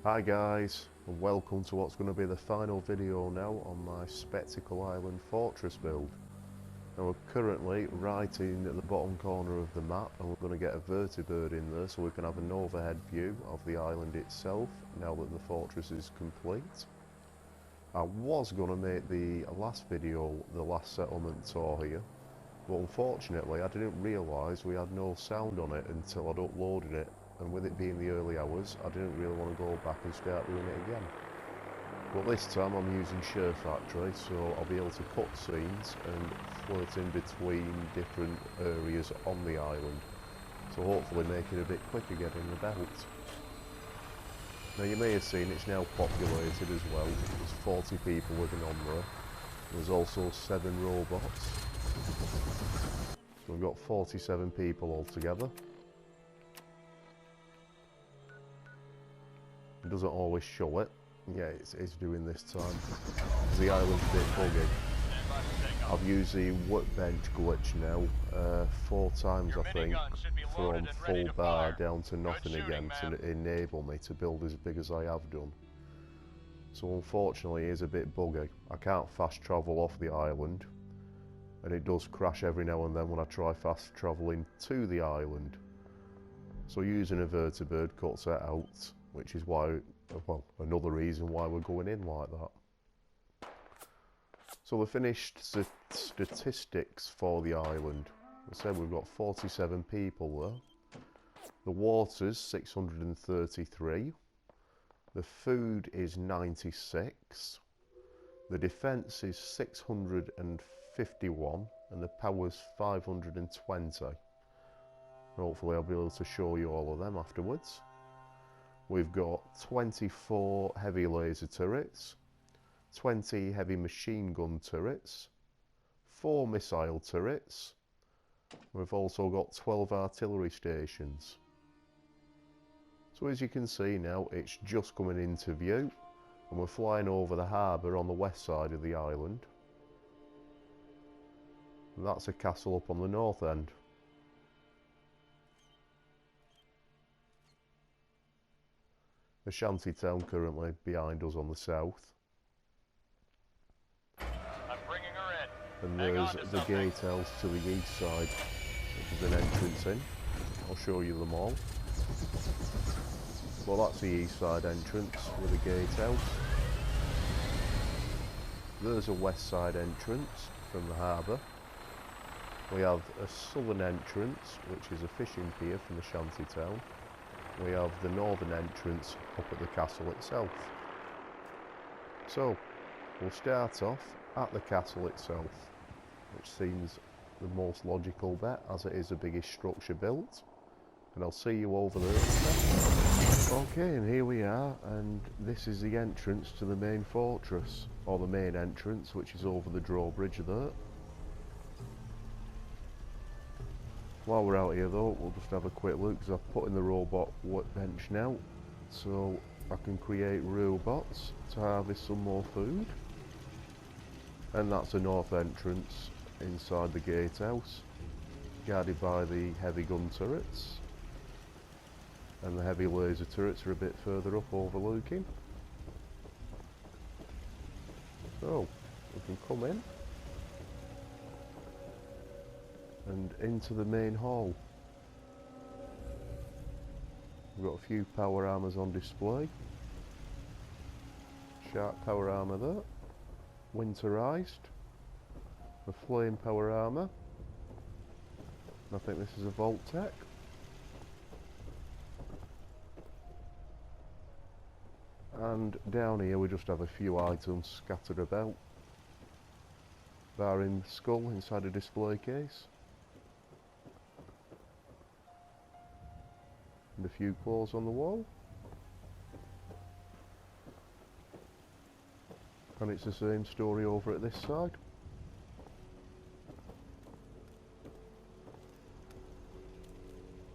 Hi guys, and welcome to what's going to be the final video now on my Spectacle Island fortress build. Now we're currently right in at the bottom corner of the map, and we're going to get a vertibird in there so we can have an overhead view of the island itself now that the fortress is complete. I was going to make the last video the last settlement tour here, but unfortunately I didn't realise we had no sound on it until I'd uploaded it. And with it being the early hours, I didn't really want to go back and start doing it again. But this time I'm using Share Factory, so I'll be able to cut scenes and float in between different areas on the island. So hopefully make it a bit quicker getting the belt. Now you may have seen it's now populated as well. There's 40 people living on there. There's also 7 robots. So we've got 47 people altogether. It doesn't always show it. Yeah, it's doing this time. The island's a bit buggy. I've used the workbench glitch now 4 times I think, from full bar down to nothing again to enable me to build as big as I have done. So unfortunately it is a bit buggy. I can't fast travel off the island, and it does crash every now and then when I try fast travelling to the island. So using a vertibird cuts that out, which is why, well, another reason why we're going in like that. So the finished statistics for the island. I said we've got 47 people there. The water's 633. The food is 96. The defence is 651, and the power's 520. Hopefully I'll be able to show you all of them afterwards. We've got 24 heavy laser turrets, 20 heavy machine gun turrets, 4 missile turrets. We've also got 12 artillery stations. So as you can see now, it's just coming into view, and we're flying over the harbour on the west side of the island. And that's a castle up on the north end. The Shantytown currently behind us on the south. I'm bringing her in. And there's the gatehouse to the east side, which is an entrance in. I'll show you them all. Well, that's the east side entrance with a gatehouse. There's a west side entrance from the harbour. We have a southern entrance, which is a fishing pier from the Shantytown. We have the northern entrance up at the castle itself. So, we'll start off at the castle itself, which seems the most logical bet, as it is the biggest structure built. And I'll see you over there. Okay, and here we are, and this is the entrance to the main fortress, or the main entrance, which is over the drawbridge there. While we're out here though, we'll just have a quick look, because I've put in the robot workbench now, so I can create robots to harvest some more food. And that's the north entrance inside the gatehouse, guarded by the heavy gun turrets. And the heavy laser turrets are a bit further up overlooking. So, we can come in. And into the main hall. We've got a few power armors on display. Sharp power armor there. Winterized. The flame power armor. I think this is a Vault-Tec. And down here we just have a few items scattered about. Barring skull inside a display case. And a few claws on the wall. And it's the same story over at this side.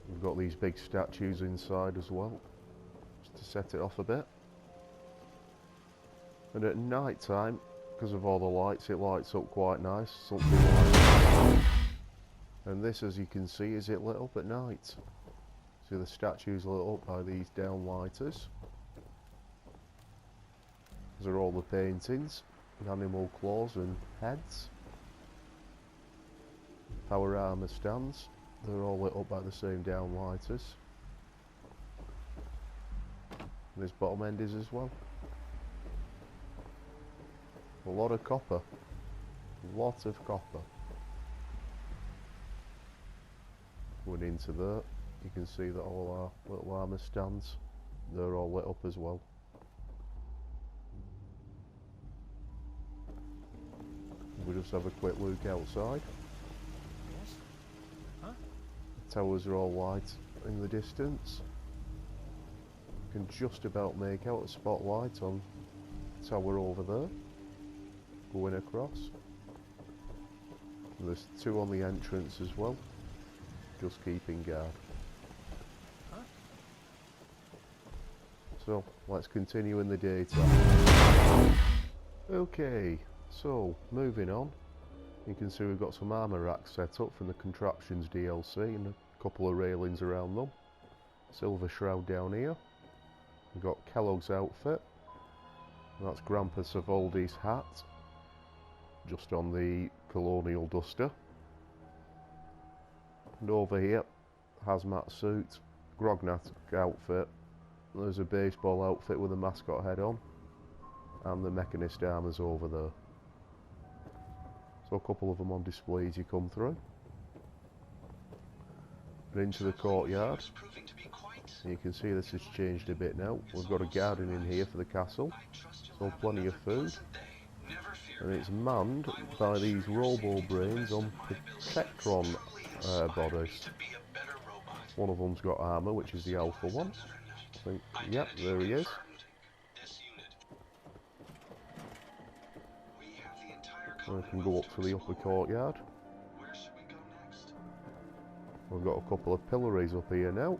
We've got these big statues inside as well, just to set it off a bit. And at night time, because of all the lights, it lights up quite nice, something like. And this, as you can see, is it lit up at night. See the statues lit up by these downlighters. These are all the paintings, and animal claws and heads. Power armour stands, they're all lit up by the same downlighters. This bottom end is as well. A lot of copper. A lot of copper. Going into there, you can see that all our little armour stands, they're all lit up as well. We'll just have a quick look outside. Yes? Huh? The towers are all white in the distance. You can just about make out a spotlight on the tower over there, going across. And there's two on the entrance as well, just keeping guard. Huh? So, let's continue in the daytime. Okay, so moving on, you can see we've got some armour racks set up from the Contraptions DLC and a couple of railings around them. Silver shroud down here. We've got Kellogg's outfit. That's Grandpa Savoldi's hat, just on the Colonial Duster. And over here, hazmat suit, Grognat outfit. There's a baseball outfit with a mascot head on, and the Mechanist armour's over there. So a couple of them on display as you come through. And into the courtyard. You can see this has changed a bit now. We've got a garden in here for the castle, so plenty of food. And it's manned by these robo-brains on Protectron bodies. One of them's got armour, which is the alpha one. I think, yep, there he is. And we can go up to the upper courtyard. We've got a couple of pillories up here now.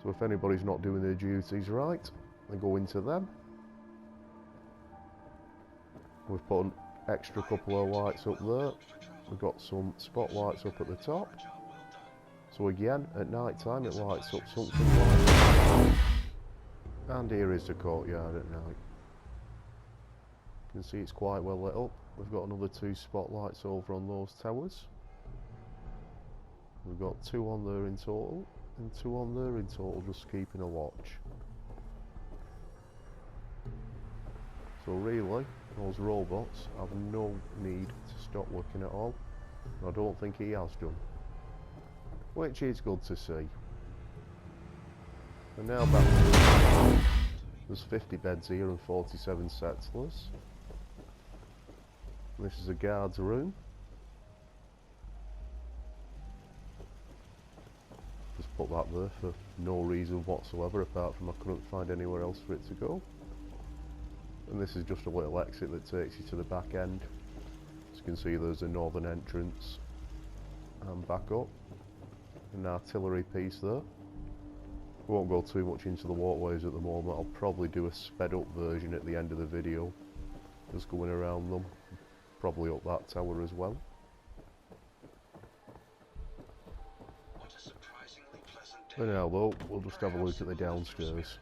So if anybody's not doing their duties right, they go into them. We've put an extra couple of lights up there. We've got some spotlights up at the top. So again, at night time it lights up something like that. And here is the courtyard at night. You can see it's quite well lit up. We've got another two spotlights over on those towers. We've got two on there in total, and two on there in total, just keeping a watch. So really, those robots have no need to stop working at all. I don't think he has done, which is good to see. And now back to there's 50 beds here and 47 settlers. This is a guard's room. Just put that there for no reason whatsoever, apart from I couldn't find anywhere else for it to go. And this is just a little exit that takes you to the back end. As you can see, there's a northern entrance and back up. An artillery piece there. We won't go too much into the walkways at the moment. I'll probably do a sped up version at the end of the video, just going around them, probably up that tower as well. For now though, we'll just have a look at the downstairs.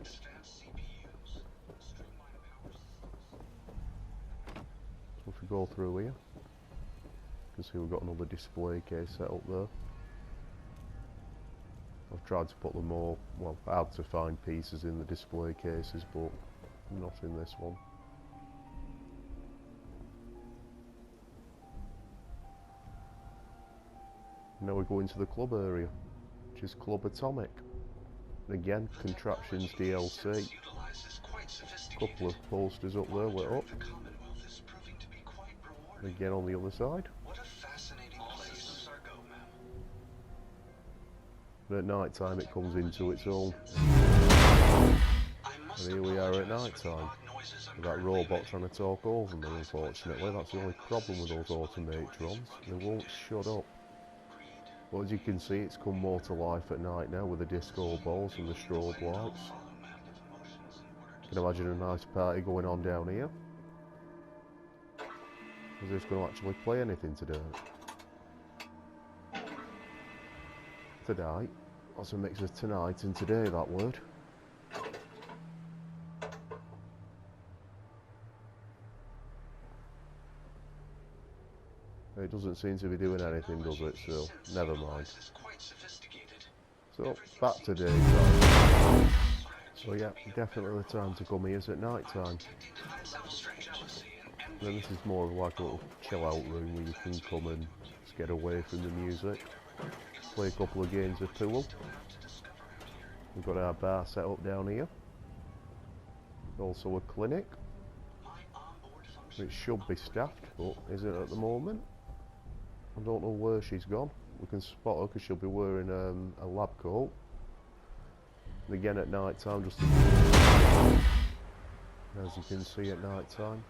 So if we go through here, you can see we've got another display case set up there. I've tried to put the more, well, hard to find pieces in the display cases, but not in this one. Now we go into the club area, which is Club Atomic. And again, Contraptions DLC. Couple of posters up there lit up. And again on the other side. And at night time it comes into its own. And here we are at night time. With that robot trying to talk over me, unfortunately. That's the only problem with those automatrons. They won't shut up. But as you can see, it's come more to life at night now with the disco balls and the strobe lights. You can imagine a nice party going on down here. Is this going to actually play anything today? Tonight? That's a mix of tonight and today, that word. It doesn't seem to be doing anything, does it? So, never mind. So, back to daytime. So yeah, definitely the time to come here is at night time. Then this is more of like a little chill out room where you can come and just get away from the music. Play a couple of games of pool. We've got our bar set up down here. Also a clinic, which should be staffed, but isn't at the moment. I don't know where she's gone. We can spot her because she'll be wearing a lab coat. And again at night time, just as you can see at night time,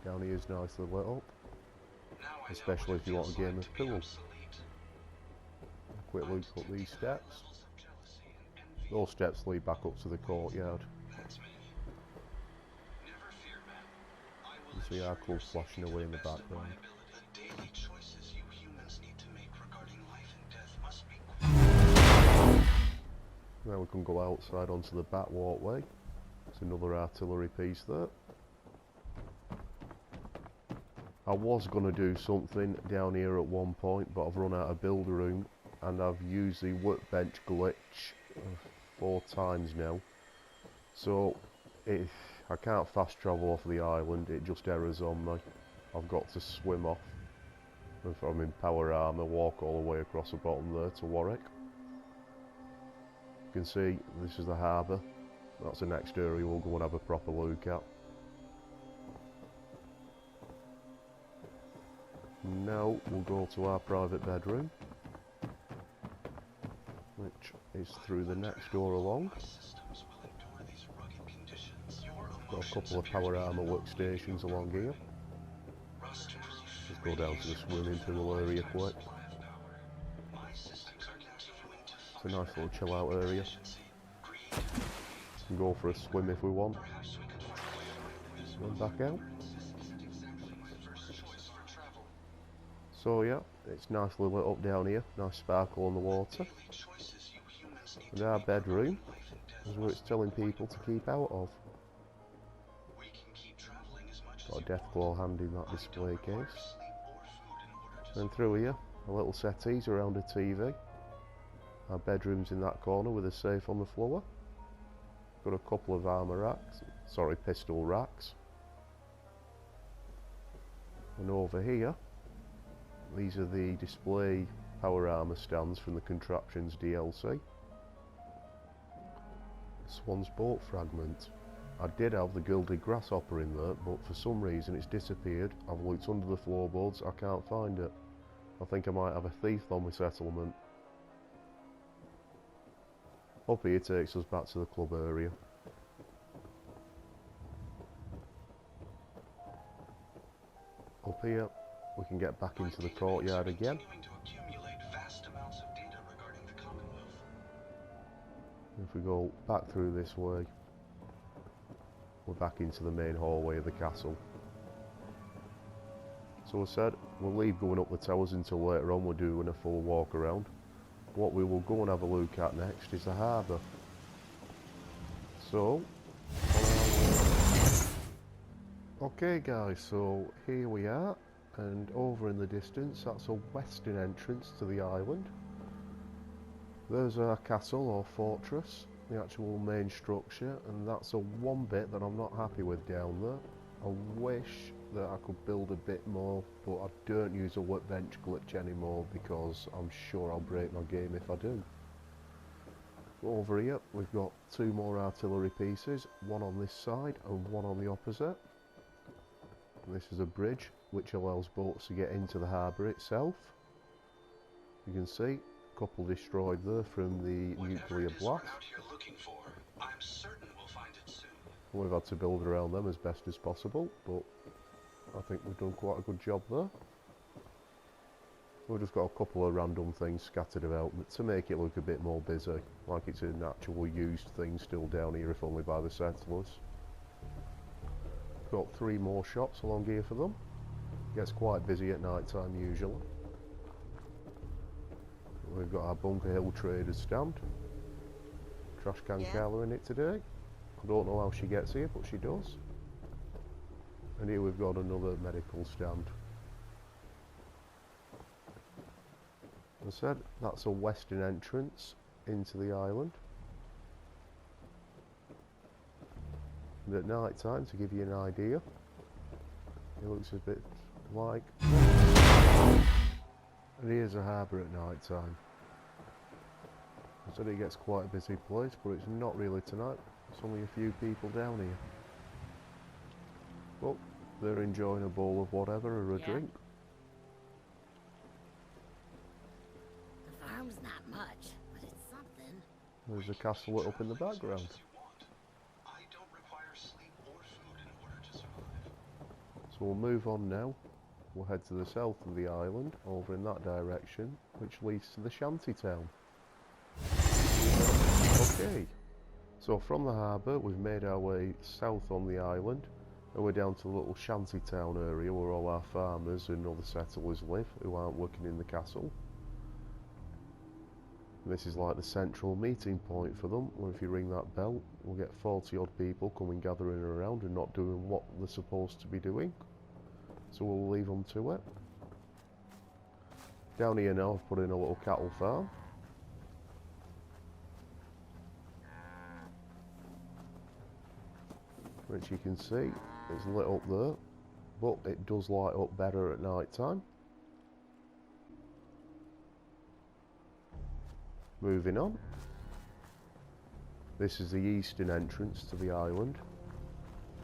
down here is nicely lit up, especially if you want a game of pool. Quick look up these steps. Those steps lead back up to the courtyard. You see our club flashing away in the background. Now we can go outside onto the back walkway. There's another artillery piece there. I was going to do something down here at one point, but I've run out of builder room and I've used the workbench glitch 4 times now. So if I can't fast travel off the island, it just errors on me. I've got to swim off. If I'm in power armour, walk all the way across the bottom there to Warwick. You can see this is the harbour. That's the next area we'll go and have a proper look at. Now we'll go to our private bedroom, which is through the next door along. Got a couple of power armour workstations along here. Let's go down to the swimming pool area quick. It's a nice little chill out area. We can go for a swim if we want. And back out. So yeah, it's nicely lit up down here. Nice sparkle on the water. And our bedroom is where it's telling people to keep out of. Got a deathclaw hand in that display case. And through here, a little settees around a TV. Our bedroom's in that corner with a safe on the floor. Got a couple of armour racks, sorry, pistol racks. And over here, these are the display power armour stands from the Contraptions DLC. Swan's boat fragment. I did have the gilded grasshopper in there, but for some reason it's disappeared. I've looked under the floorboards, I can't find it. I think I might have a thief on my settlement. Up here takes us back to the club area. Up here we can get back into the courtyard again. If we go back through this way, we're back into the main hallway of the castle. So I said, we'll leave going up the towers until later on we're doing a full walk around. What we will go and have a look at next is the harbour. So, okay guys, so here we are, and over in the distance that's a western entrance to the island. There's our castle or fortress, the actual main structure, and that's the one bit that I'm not happy with down there. I wish that I could build a bit more, but I don't use a workbench glitch anymore because I'm sure I'll break my game if I do. Over here we've got 2 more artillery pieces, one on this side and one on the opposite. And this is a bridge which allows boats to get into the harbour itself. You can see a couple destroyed there from the nuclear blast. We've had to build around them as best as possible, but I think we've done quite a good job there. We've just got a couple of random things scattered about to make it look a bit more busy, like it's an actual used thing still down here, if only by the settlers. Got 3 more shops along here for them. Gets quite busy at night time usually. We've got our Bunker Hill Traders stand. Trash can Carla in it today. I don't know how she gets here, but she does. And here we've got another medical stand. As I said, that's a western entrance into the island. And at night time, to give you an idea, it looks a bit like... And here's a harbour at night time. I said it gets quite a busy place, but it's not really tonight. There's only a few people down here. But they're enjoying a bowl of whatever or a drink. The farm's not much, but it's something. There's a castle lit up in the background. I don't require sleep or food in order to survive. So we'll move on now. We'll head to the south of the island, over in that direction, which leads to the Shantytown. Okay, so from the harbour we've made our way south on the island, and we're down to the little Shantytown area where all our farmers and other settlers live who aren't working in the castle. And this is like the central meeting point for them, where if you ring that bell we'll get 40 odd people coming gathering around and not doing what they're supposed to be doing. So we'll leave them to it. Down here now I've put in a little cattle farm. Which you can see, it's lit up there, but it does light up better at night time. Moving on. This is the eastern entrance to the island.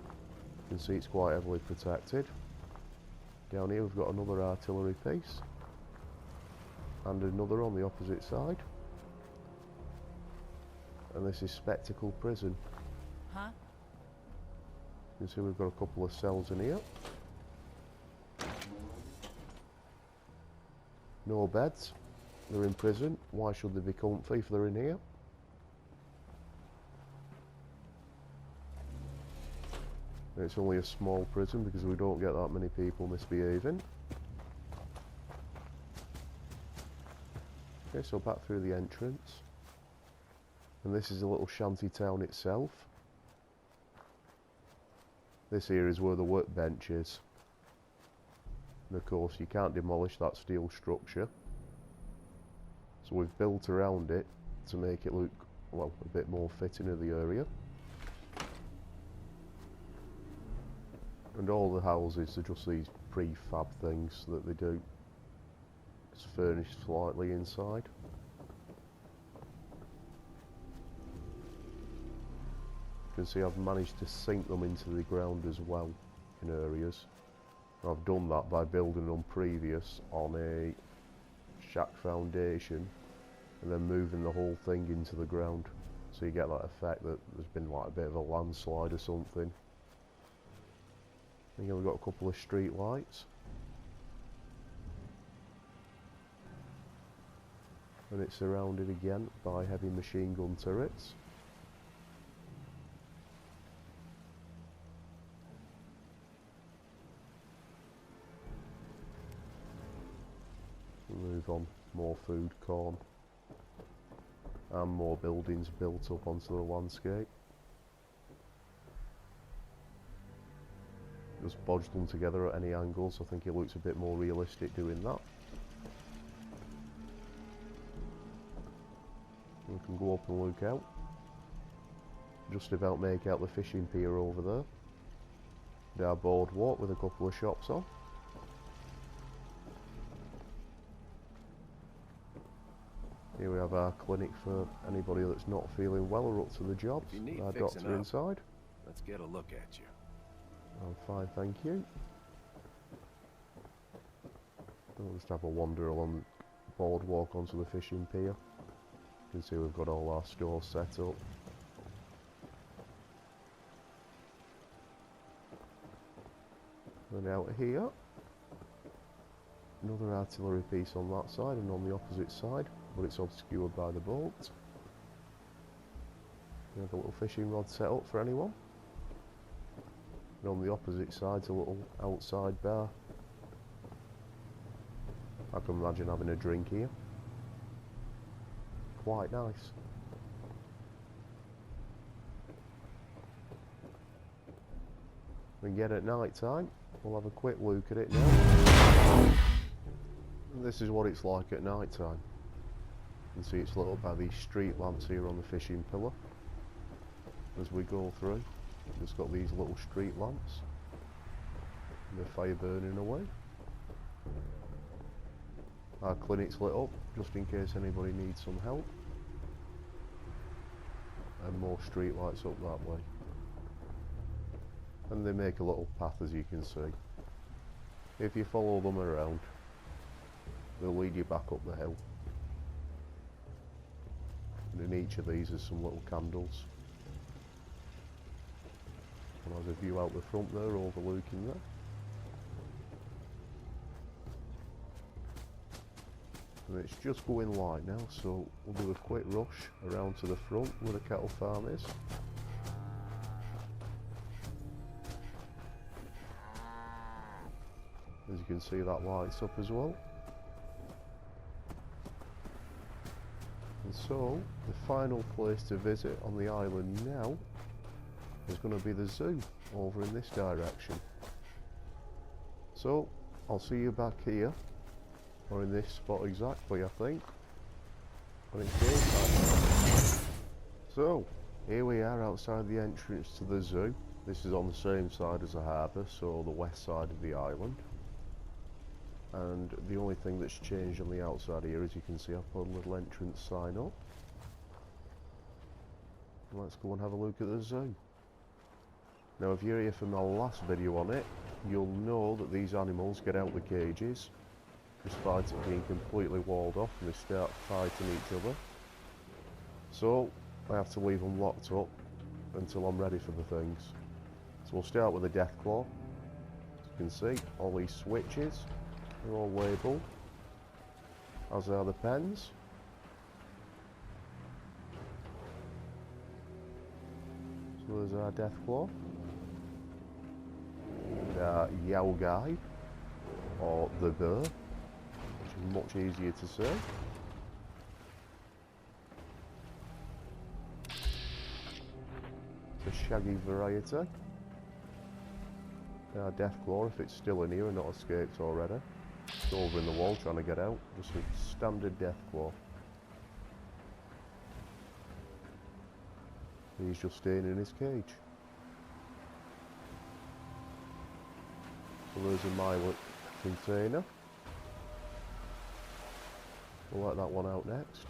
You can see it's quite heavily protected. Down here we've got another artillery piece. And another on the opposite side. And this is Spectacle Prison. Huh? You can see we've got a couple of cells in here. No beds. They're in prison. Why should they be comfy if they're in here? It's only a small prison because we don't get that many people misbehaving. Okay, so back through the entrance. And this is a little shanty town itself. This here is where the workbench is. And of course you can't demolish that steel structure. So we've built around it to make it look, well, a bit more fitting of the area. And all the houses are just these prefab things that they do. It's furnished slightly inside. You can see I've managed to sink them into the ground as well in areas. And I've done that by building them previous on a shack foundation and then moving the whole thing into the ground. So you get that effect that there's been like a bit of a landslide or something. And here we've got a couple of street lights. And it's surrounded again by heavy machine gun turrets. Move on, more food, corn, and more buildings built up onto the landscape. Just bodged them together at any angle, so I think it looks a bit more realistic doing that. We can go up and look out. Just about make out the fishing pier over there. And our boardwalk with a couple of shops on. Here we have our clinic for anybody that's not feeling well or up to the job. Our doctor inside. Let's get a look at you. I'm fine, thank you. We'll just have a wander along the boardwalk onto the fishing pier. You can see we've got all our stores set up. And out here, another artillery piece on that side and on the opposite side, but it's obscured by the boat. We have a little fishing rod set up for anyone. And on the opposite side's a little outside bar. I can imagine having a drink here. Quite nice. And again at night time, we'll have a quick look at it now. And this is what it's like at night time. You can see it's lit up by these street lamps here on the fishing pillar. As we go through, just got these little street lamps. The fire burning away. Our clinic's lit up, just in case anybody needs some help. And more street lights up that way. And they make a little path, as you can see. If you follow them around, they'll lead you back up the hill. And in each of these there's some little candles. And there's a view out the front there, overlooking there. And it's just going light now, so we'll do a quick rush around to the front where the cattle farm is. As you can see, that lights up as well. And so, the final place to visit on the island now is going to be the zoo over in this direction. So, I'll see you back here, or in this spot exactly, I think, when it's daytime. So, here we are outside the entrance to the zoo. This is on the same side as the harbour, so the west side of the island. And the only thing that's changed on the outside here, as you can see, I've put a little entrance sign up. Let's go and have a look at the zoo. Now, if you're here from my last video on it, you'll know that these animals get out the cages, despite it being completely walled off, and they start fighting each other. So, I have to leave them locked up until I'm ready for the things. So we'll start with the death claw. As you can see, all these switches, they're all labelled, as are the pens. So there's our death claw. And our Yao Gai, or the Burr, which is much easier to say. It's a shaggy variety. Our death claw, if it's still in here and not escaped already. It's over in the wall trying to get out. Just a standard death claw. He's just staying in his cage. So there's a millet container. We'll let that one out next.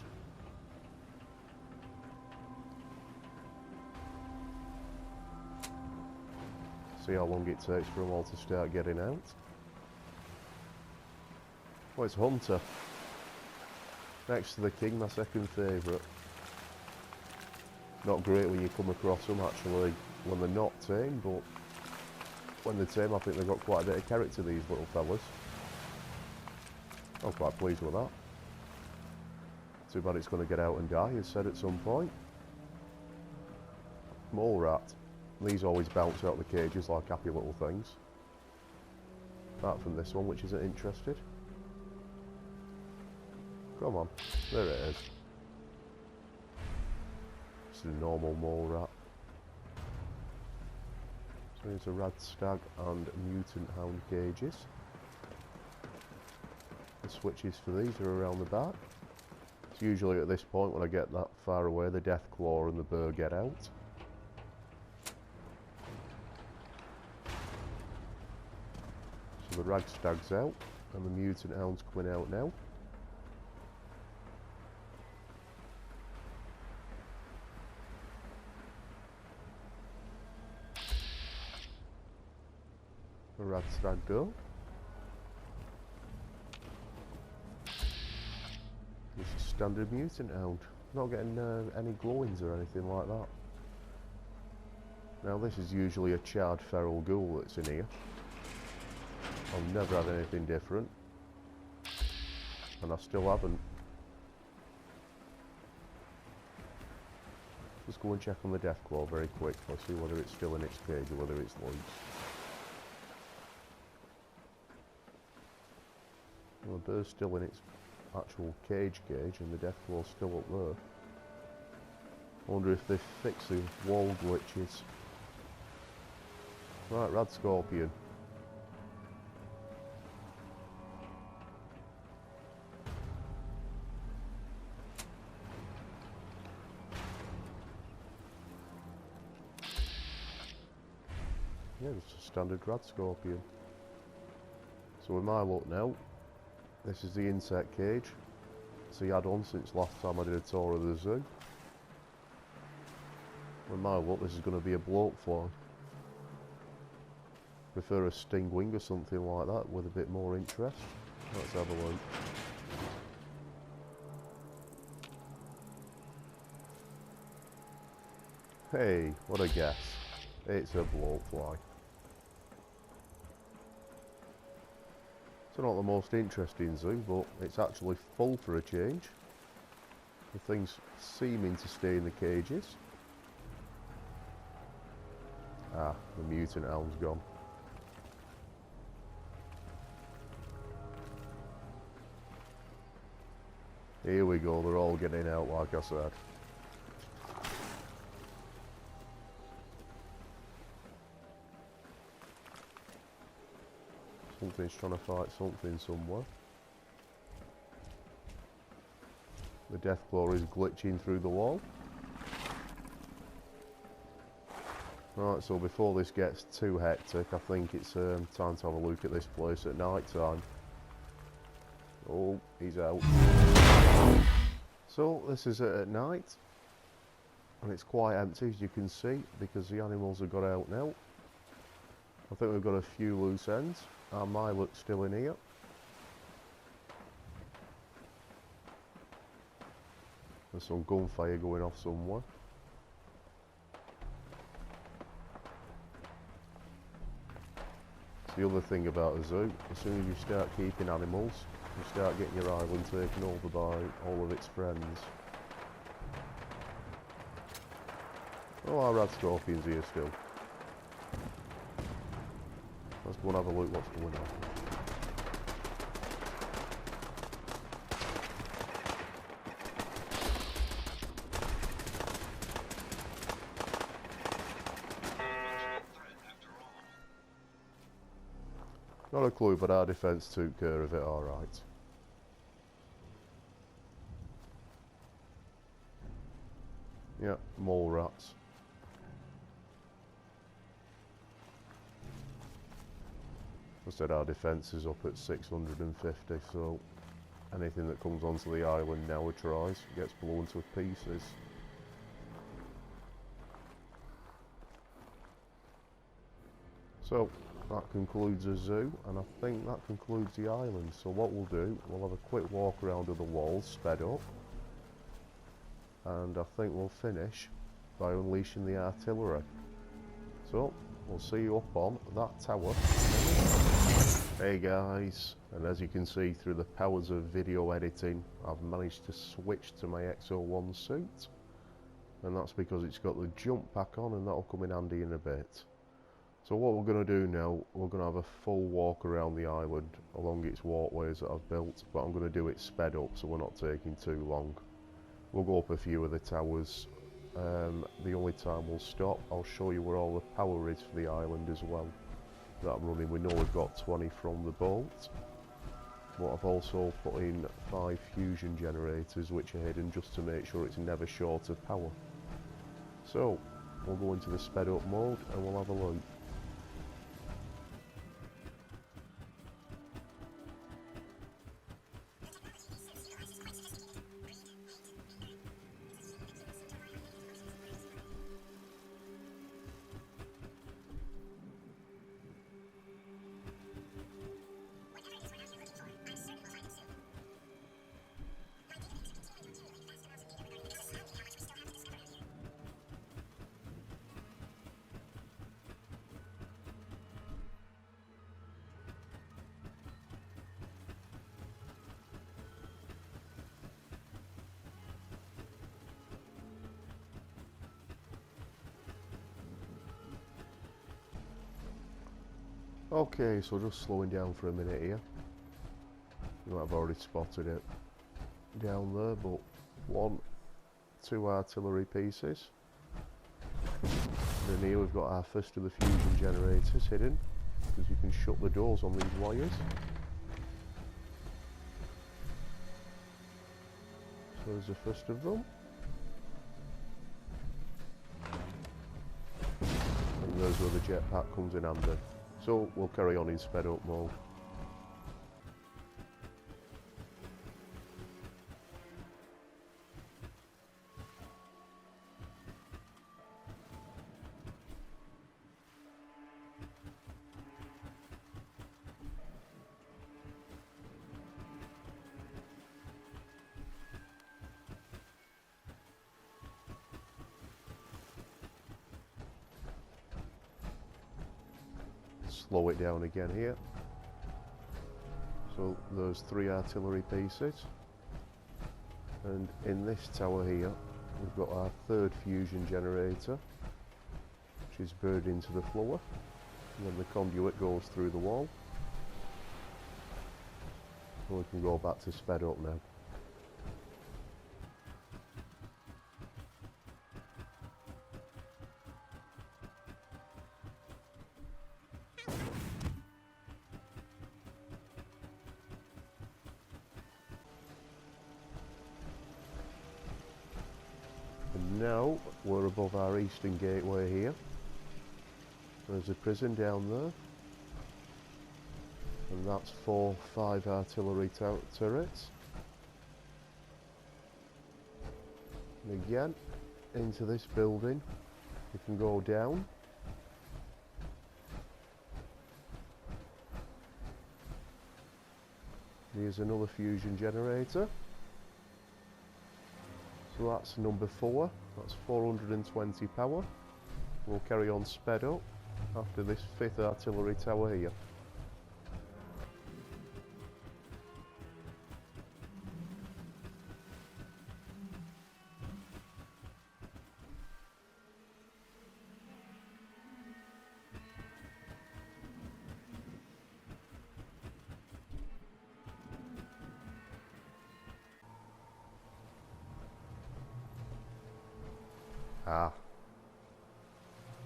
See how long it takes for them all to start getting out. Oh, it's Hunter. Next to the King, my second favourite. Not great when you come across them actually when they're not tame, but when they're tame I think they've got quite a bit of character, these little fellas. I'm quite pleased with that. Too bad it's going to get out and die, as said at some point. Mole rat. These always bounce out of the cages like happy little things. Apart from this one, which isn't interested. Come on, there it is. It's a normal mole rat. So here's a rad stag and mutant hound cages. The switches for these are around the back. It's usually at this point when I get that far away the death claw and the burr get out. So the rag stag's out and the mutant hound's coming out now. The rad stag go. This is standard mutant hound. Not getting any glowings or anything like that. Now this is usually a charred feral ghoul that's in here. I've never had anything different. And I still haven't. Let's go and check on the death claw very quick. I'll see whether it's still in its cage or whether it's loose. Well, the bird's still in its actual cage and the death claw's still up there. I wonder if they fix the wall glitches. Right, rad scorpion. Yeah, just a standard rad scorpion. So with my luck now, this is the insect cage. It's the add-on since last time I did a tour of the zoo. With my luck, this is going to be a bloat fly. Prefer a stingwing or something like that with a bit more interest. Let's have a look. Hey, what a guess. It's a bloat fly. It's not the most interesting zoo, but it's actually full for a change. The thing's seeming to stay in the cages. Ah, the mutant owl's gone. Here we go, they're all getting out like I said. Something's trying to fight something somewhere. The Deathclaw is glitching through the wall. Right, so before this gets too hectic, I think it's time to have a look at this place at night time. Oh, he's out. So, this is at night. And it's quite empty, as you can see, because the animals have got out now. I think we've got a few loose ends. Our Milo's still in here. There's some gunfire going off somewhere. It's the other thing about a zoo, as soon as you start keeping animals, you start getting your island taken over by all of its friends. Oh, our rad scorpion's here still. Let's go and have a look what's going on. Not a clue, but our defence took care of it alright. Yeah, mole rats. I said our defence is up at 650, so anything that comes onto the island now or tries gets blown to pieces. So that concludes the zoo, and I think that concludes the island. So what we'll do, we'll have a quick walk around of the walls, sped up, and I think we'll finish by unleashing the artillery. So we'll see you up on that tower. Hey guys, and as you can see through the powers of video editing, I've managed to switch to my XO1 suit, and that's because it's got the jump pack on, and that'll come in handy in a bit. So what we're going to do now, we're going to have a full walk around the island along its walkways that I've built, but I'm going to do it sped up so we're not taking too long. We'll go up a few of the towers. The only time we'll stop, I'll show you where all the power is for the island as well that I'm running. We know we've got 20 from the boat, but I've also put in 5 fusion generators which are hidden just to make sure it's never short of power. So we'll go into the sped up mode and we'll have a look. Okay, so just slowing down for a minute here. You might have already spotted it down there, but 1, 2 artillery pieces. And then here we've got our first of the fusion generators hidden, because you can shut the doors on these wires. So there's the first of them. And and there's where the jetpack comes in handy. So we'll carry on in sped up mode. Slow it down again here. So there's 3 artillery pieces, and in this tower here we've got our 3rd fusion generator, which is buried into the floor, and then the conduit goes through the wall, and we can go back to sped up now. And now we're above our eastern gateway here. There's a prison down there, and that's 5 artillery turrets. And again, into this building you can go down. Here's another fusion generator. So that's number 4, that's 420 power. We'll carry on sped up after this 5th artillery tower here.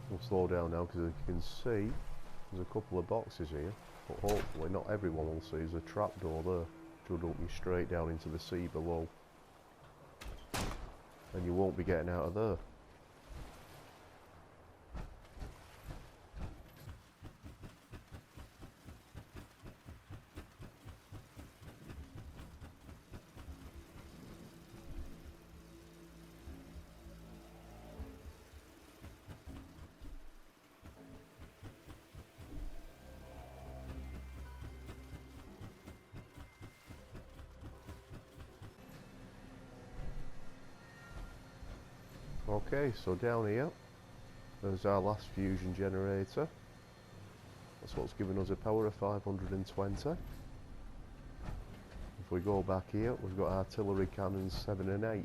We'll slow down now because as you can see there's a couple of boxes here, but hopefully not everyone will see. There's a trapdoor there which will dump you straight down into the sea below, and you won't be getting out of there. Okay, so down here there's our last fusion generator. That's what's giving us a power of 520. If we go back here, we've got artillery cannons 7 and 8,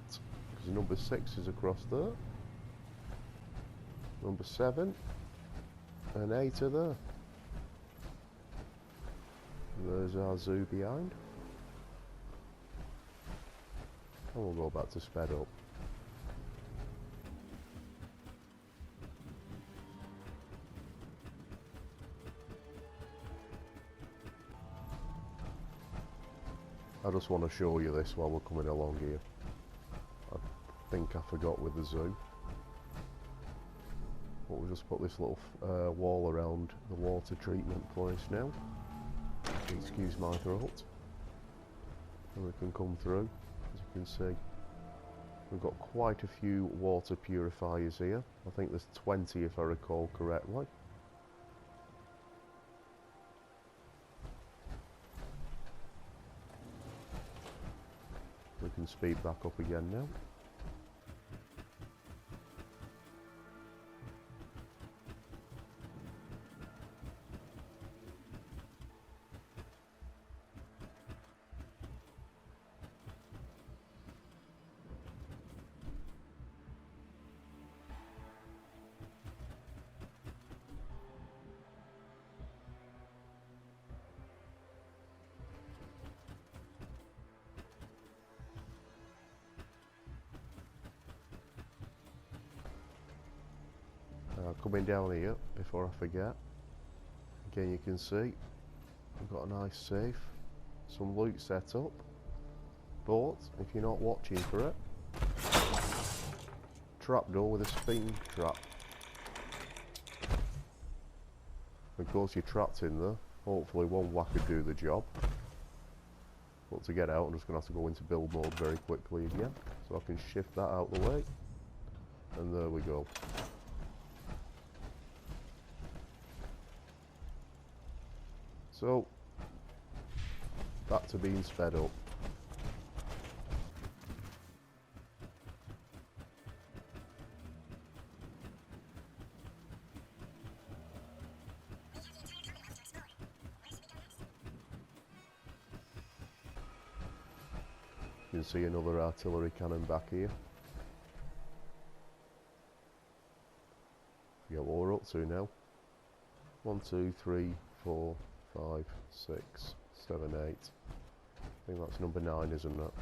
because number 6 is across there. Number 7 and 8 are there. There's our zoo behind. And we'll go back to sped up. I just want to show you this while we're coming along here. I think I forgot with the zoo. But we'll just put this little wall around the water treatment place now. Excuse my throat. And we can come through, as you can see. We've got quite a few water purifiers here. I think there's 20 if I recall correctly. We can speed back up again now. Coming down here, before I forget, again you can see we've got a nice safe, some loot set up, but if you're not watching for it, trapdoor with a spin trap. Of course you're trapped in there. Hopefully one whack could do the job. But to get out I'm just going to have to go into build mode very quickly again. So I can shift that out the way. And there we go. So, back to being sped up. You can see another artillery cannon back here. Forget what we're up to now. 1, 2, 3, 4, 5, 6, 7, 8. I think that's number 9, isn't it?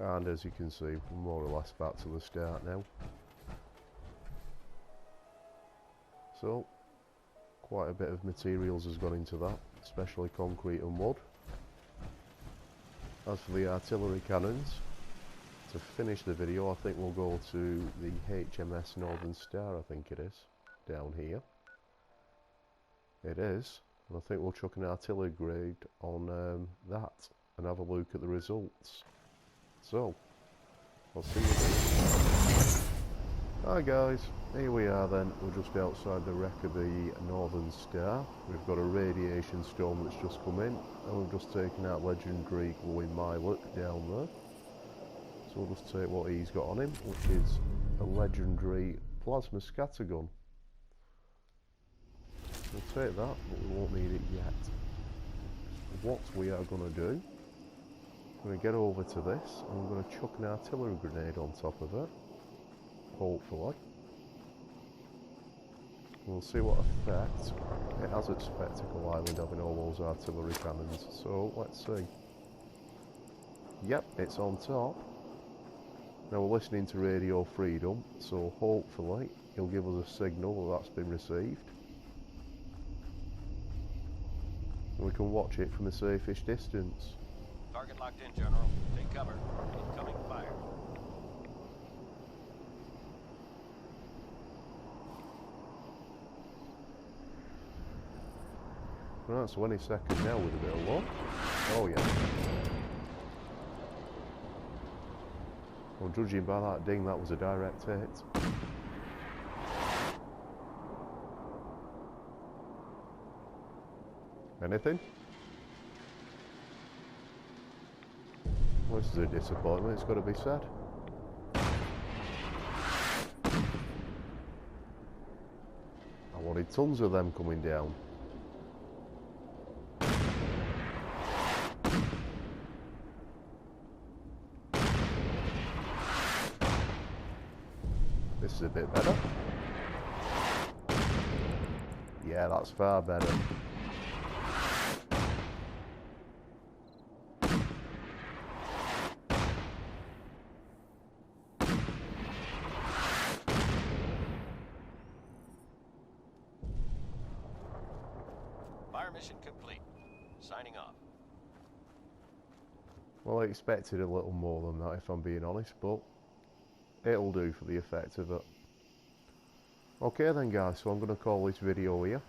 And as you can see, we're more or less back to the start now. So, quite a bit of materials has gone into that, especially concrete and wood. As for the artillery cannons, to finish the video I think we'll go to the HMS Northern Star, I think it is, down here. It is, and I think we'll chuck an artillery grade on that and have a look at the results. So, I'll see you then. Hi guys, here we are then, we're just outside the wreck of the Northern Star. We've got a radiation storm that's just come in, and we've just taken out legendary glowing Miloc down there. So we'll just take what he's got on him, which is a legendary plasma scattergun. We'll take that, but we won't need it yet. What we are going to do, I'm going to get over to this and I'm going to chuck an artillery grenade on top of it, hopefully. We'll see what effect it has at Spectacle Island having all those artillery cannons, so let's see. Yep, it's on top. Now we're listening to Radio Freedom, so hopefully he'll give us a signal that that's been received. And we can watch it from a safe-ish distance. Target locked in, General. Take cover. Incoming fire. Right, so any second now with a bit of luck. Oh yeah. Well, judging by that ding, that was a direct hit. Anything? Well, this is a disappointment, it's got to be said. I wanted tons of them coming down. This is a bit better. Yeah, that's far better. Fire mission complete. Signing off. Well, I expected a little more than that, if I'm being honest, but it'll do for the effect of it. Okay then guys, so I'm going to call this video here.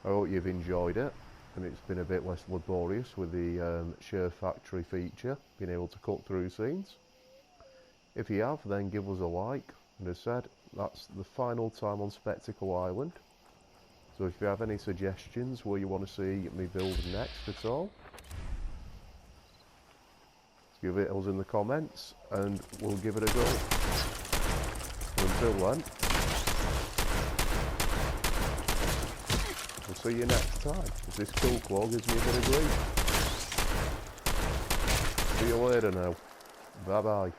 I hope you've enjoyed it, and it's been a bit less laborious with the share factory feature, being able to cut through scenes. If you have, then give us a like, and as said, that's the final time on Spectacle Island. So if you have any suggestions where you want to see me build next at all, give it us in the comments and we'll give it a go. Until then, we'll see you next time, as this cool claw gives me a bit of grief. See you later now. Bye bye.